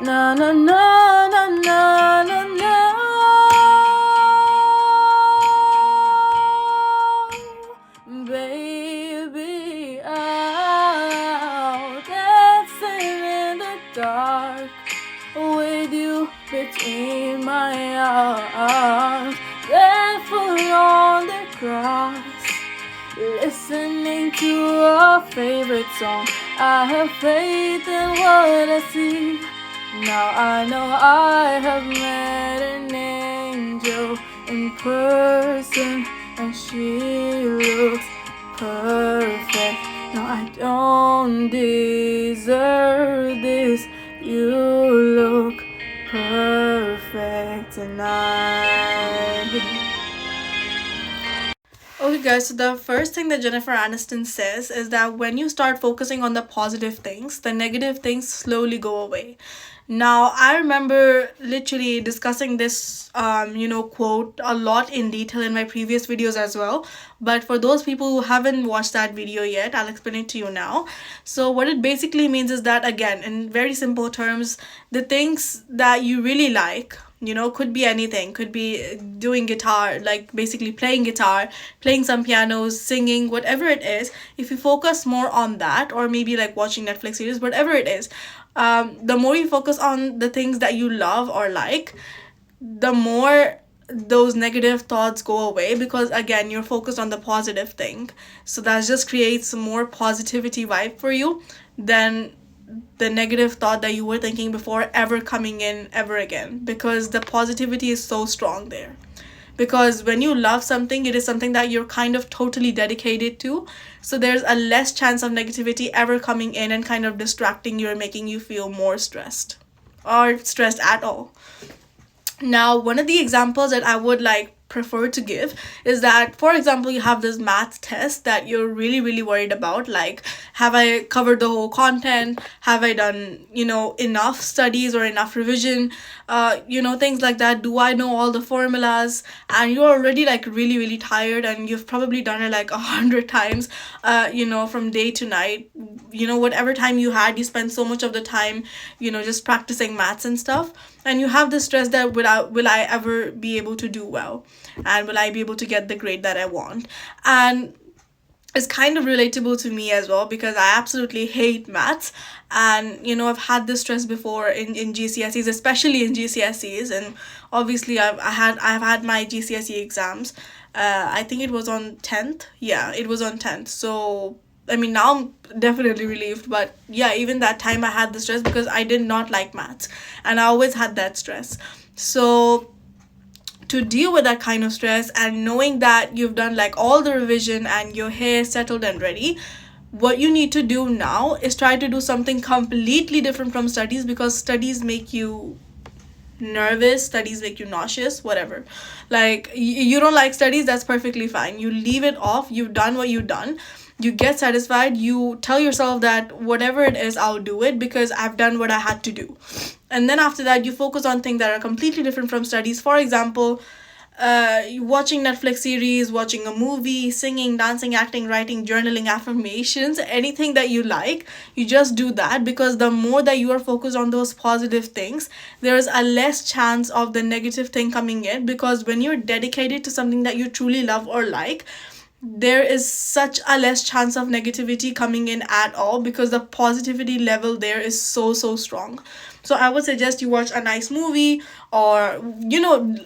Na na na na na na na. Baby, out dancing in the dark with you between my arms, barefoot on the grass, listening to a favorite song. I have faith in what I see. Now I know I have met an angel in person, and she looks perfect. No, I don't deserve this. You look perfect tonight. Okay guys, so the first thing that Jennifer Aniston says is that when you start focusing on the positive things, the negative things slowly go away. Now, I remember literally discussing this, quote a lot in detail in my previous videos as well. But for those people who haven't watched that video yet, I'll explain it to you now. So what it basically means is that, again, in very simple terms, the things that you really like, could be anything, could be doing guitar, like basically playing guitar, playing some pianos, singing, whatever it is. If you focus more on that, or maybe like watching Netflix series, whatever it is, the more you focus on the things that you love or like, the more those negative thoughts go away, because again, you're focused on the positive thing. So that just creates more positivity vibe for you than the negative thought that you were thinking before ever coming in ever again, because the positivity is so strong there. Because when you love something, it is something that you're kind of totally dedicated to, so there's a less chance of negativity ever coming in and kind of distracting you or making you feel more stressed or stressed at all. Now, one of the examples that I would like prefer to give is that, for example, you have this math test that you're really really worried about, like, have I covered the whole content, have I done enough studies or enough revision, things like that, do I know all the formulas, and you're already like really really tired and you've probably done it like 100 times, from day to night, whatever time you had, you spend so much of the time just practicing maths and stuff, and you have the stress that will I ever be able to do well, and will I be able to get the grade that I want. And it's kind of relatable to me as well, because I absolutely hate maths, and I've had this stress before in GCSEs, especially in GCSEs, and obviously I've had my GCSE exams. I think it was on 10th. Yeah, it was on 10th. So I mean, now I'm definitely relieved, but yeah, even that time I had the stress because I did not like maths, and I always had that stress. So to deal with that kind of stress, and knowing that you've done like all the revision and your hair settled and ready, what you need to do now is try to do something completely different from studies, because studies make you nervous, studies make you nauseous, whatever. Like, you don't like studies, that's perfectly fine, you leave it off, you've done what you've done, you get satisfied, you tell yourself that whatever it is, I'll do it because I've done what I had to do. And then after that, you focus on things that are completely different from studies. For example, watching Netflix series, watching a movie, singing, dancing, acting, writing, journaling, affirmations, anything that you like, you just do that, because the more that you are focused on those positive things, there is a less chance of the negative thing coming in, because when you're dedicated to something that you truly love or like, there is such a less chance of negativity coming in at all, because the positivity level there is so strong. So I would suggest you watch a nice movie, or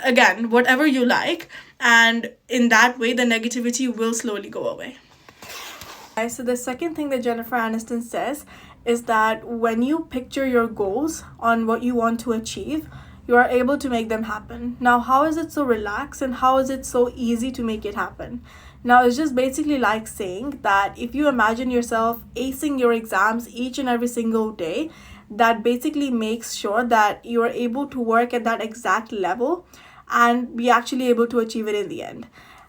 again, whatever you like, and in that way the negativity will slowly go away. So the second thing that Jennifer Aniston says is that when you picture your goals on what you want to achieve, you are able to make them happen. Now, how is it so relaxed and how is it so easy to make it happen? Now, it's just basically like saying that if you imagine yourself acing your exams each and every single day, that basically makes sure that you are able to work at that exact level and be actually able to achieve it in the end.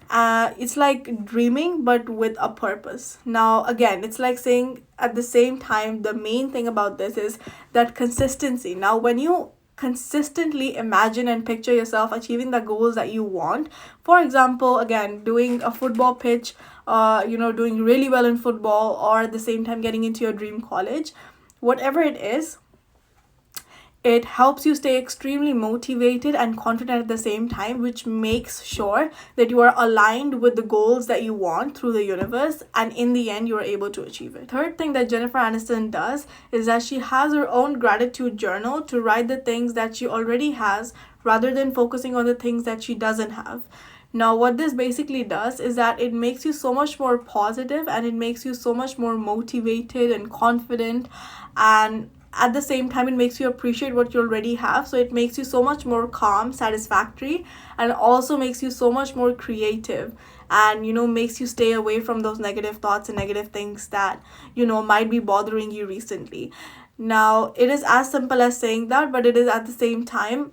It's like dreaming, but with a purpose. Now, again, it's like saying at the same time, the main thing about this is that consistency. Now, when you consistently imagine and picture yourself achieving the goals that you want, for example, again, doing a football pitch, doing really well in football, or at the same time getting into your dream college, whatever it is, It helps you stay extremely motivated and confident at the same time, which makes sure that you are aligned with the goals that you want through the universe, and in the end, you are able to achieve it. Third thing that Jennifer Aniston does is that she has her own gratitude journal to write the things that she already has rather than focusing on the things that she doesn't have. Now, what this basically does is that it makes you so much more positive and it makes you so much more motivated and confident, and at the same time it makes you appreciate what you already have. So it makes you so much more calm, satisfactory, and also makes you so much more creative, and makes you stay away from those negative thoughts and negative things that might be bothering you recently. Now, it is as simple as saying that, but it is at the same time,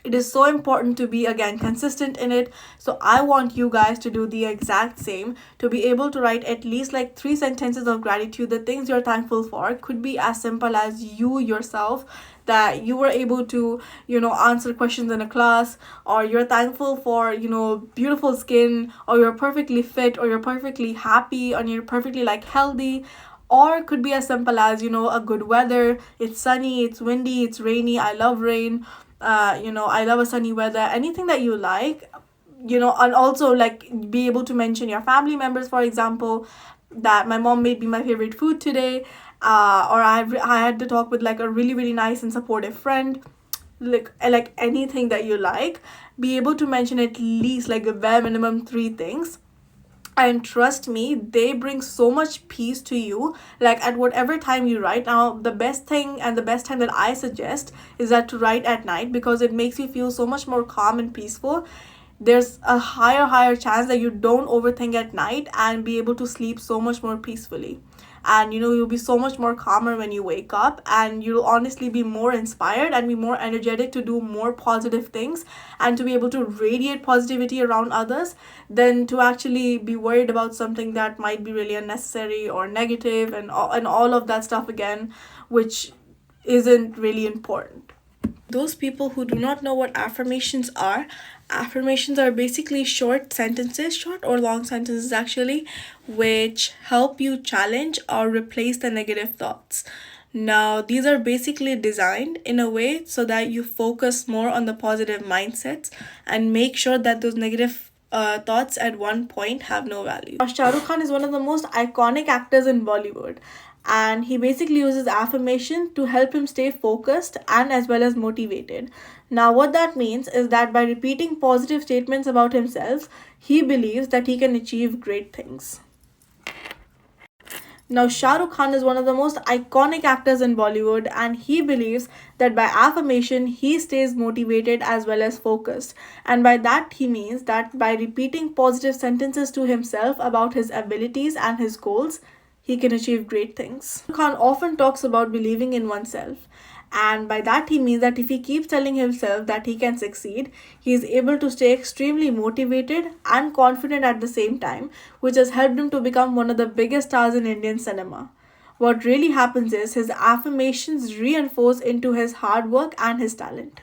it is so important to be, again, consistent in it. So I want you guys to do the exact same, to be able to write at least like 3 sentences of gratitude. The things you're thankful for could be as simple as you yourself, that you were able to answer questions in a class, or you're thankful for beautiful skin, or you're perfectly fit, or you're perfectly happy, or you're perfectly like healthy. Or could be as simple as a good weather. It's sunny, it's windy, it's rainy. I love rain. I love a sunny weather. Anything that you like, and also like be able to mention your family members, for example, that my mom made me my favorite food today, or I had to talk with like a really really nice and supportive friend. Like anything that you like, be able to mention at least like a bare minimum 3 things. And trust me, they bring so much peace to you, like at whatever time you write. Now, the best thing and the best time that I suggest is that to write at night, because it makes you feel so much more calm and peaceful. There's a higher chance that you don't overthink at night and be able to sleep so much more peacefully. And you'll be so much more calmer when you wake up, and you'll honestly be more inspired and be more energetic to do more positive things and to be able to radiate positivity around others, than to actually be worried about something that might be really unnecessary or negative, and all of that stuff again, which isn't really important. Those people who do not know what affirmations are basically short sentences, short or long sentences actually, which help you challenge or replace the negative thoughts. Now, these are basically designed in a way so that you focus more on the positive mindsets and make sure that those negative thoughts at one point have no value. Now, Shah Rukh Khan is one of the most iconic actors in Bollywood, and he basically uses affirmation to help him stay focused and as well as motivated. Now, what that means is that by repeating positive statements about himself, he believes that he can achieve great things. Now, Shah Rukh Khan is one of the most iconic actors in Bollywood, and he believes that by affirmation, he stays motivated as well as focused. And by that, he means that by repeating positive sentences to himself about his abilities and his goals, he can achieve great things. Khan often talks about believing in oneself, and by that he means that if he keeps telling himself that he can succeed, he is able to stay extremely motivated and confident at the same time, which has helped him to become one of the biggest stars in Indian cinema. What really happens is his affirmations reinforce into his hard work and his talent.